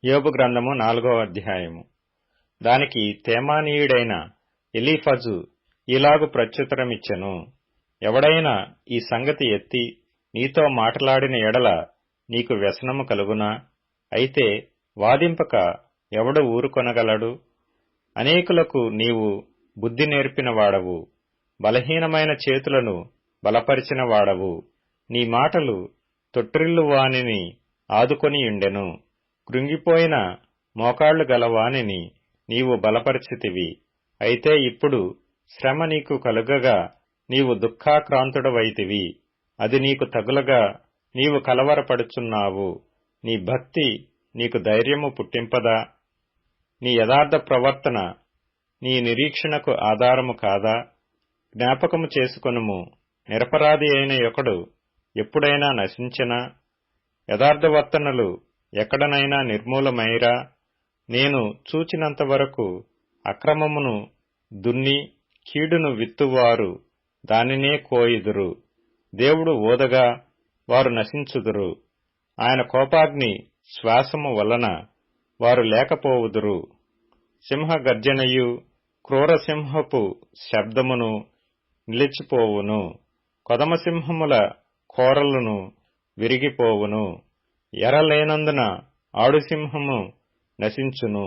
యోబు గ్రంథము 4వ అధ్యాయము. దానికి తేమానీయుడైన ఎలీఫజు ఇలాగు ప్రత్యుత్తరమిచ్చెను. ఎవడైనా ఈ సంగతి ఎత్తి నీతో మాటలాడిన ఎడల నీకు వ్యసనము కలుగునా? అయితే వాదింపక ఎవడు ఊరుకొనగలడు? అనేకులకు నీవు బుద్ధి నేర్పిన వాడవు, బలహీనమైన చేతులను బలపరిచిన వాడవు. నీ మాటలు తొట్టిల్లు వానిని ఆదుకొనియుండెను. కృంగిపోయిన మోకాళ్లు గలవానిని నీవు బలపరిచితివి. అయితే ఇప్పుడు శ్రమ నీకు కలుగగా నీవు దుఃఖాక్రాంతుడవైతివి. అది నీకు తగులగా నీవు కలవరపడుచున్నావు. నీ భక్తి నీకు ధైర్యము పుట్టింపదా? నీ యథార్థ ప్రవర్తన నీ నిరీక్షణకు ఆధారము కాదా? జ్ఞాపకము చేసుకొనుము, నిరపరాధి అయిన ఒకడు ఎప్పుడైనా నశించెనా? యథార్థవర్తనలు ఎక్కడనైనా నిర్మూలమైరా? నేను చూచినంతవరకు అక్రమమును దున్ని కీడును విత్తువారు దానినే కోయుదురు. దేవుడు ఓదగా వారు నశించుదురు. ఆయన కోపాగ్ని శ్వాసము వలన వారు లేకపోవుదురు. సింహ గర్జనయు క్రూరసింహపు శబ్దమును నిలిచిపోవును. కొదమసింహముల కోరలును విరిగిపోవును. ఎరలేనందున ఆడుసింహము నశించును.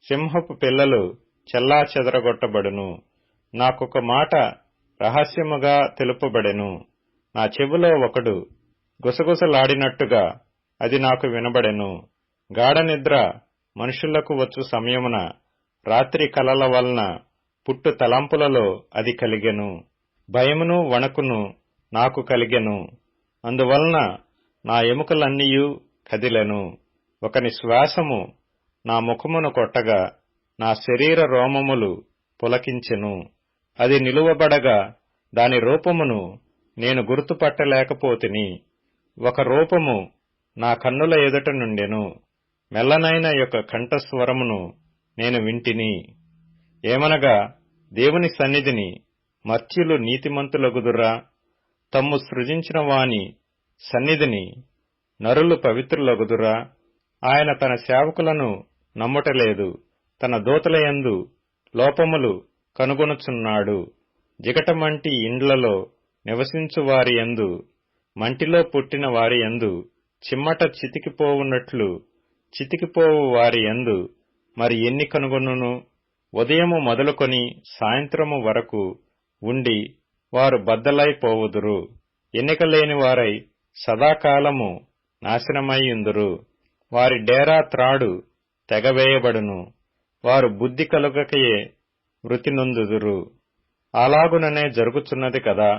సింహపు పిల్లలు చెల్లాచెదరగొట్టబడును. నాకొక మాట రహస్యముగా తెలుపబడెను. నా చెవిలో ఒకడు గుసగుసలాడినట్టుగా అది నాకు వినబడెను. గాఢనిద్ర మనుషులకు వచ్చు సమయమున రాత్రి కలల వలన పుట్టు తలంపులలో అది కలిగెను. భయమును వణకును నాకు కలిగెను. అందువలన నా ఎముకలన్నీయూ కదిలెను. ఒకని శ్వాసము నా ముఖమును కొట్టగా నా శరీర రోమములు పులకించెను. అది నిలువబడగా దాని రూపమును నేను గుర్తుపట్టలేకపోతిని. ఒక రూపము నా కన్నుల ఎదుట నుండెను. మెల్లనైన యొక్క కంఠస్వరమును నేను వింటిని. ఏమనగా, దేవుని సన్నిధిని మర్త్యులు నీతిమంతులగుదురా? తమ్ము సృజించిన వాని సన్నిధిని నరులు పవిత్రులగుదురా? ఆయన తన సేవకులను నమ్ముటలేదు. తన దూతలయందు లోపములు కనుగొనుచున్నాడు. జిగటమంటి ఇండ్లలో నివసించు వారి యందు, మంటిలో పుట్టిన వారి యందు చిమ్మట చితికిపోవునట్లు చితికిపోవు వారి యందు మరి ఎన్ని కనుగొనును? ఉదయము మొదలుకొని సాయంత్రము వరకు ఉండి వారు బద్దలైపోవుదురు. ఎన్నికలేని వారై సదాకాలము నాశనమైయుందురు. వారి డేరా త్రాడు తెగవేయబడును. వారు బుద్ధి కలుగకయే మృతి నొందుదురు. అలాగుననే జరుగుచున్నది కదా.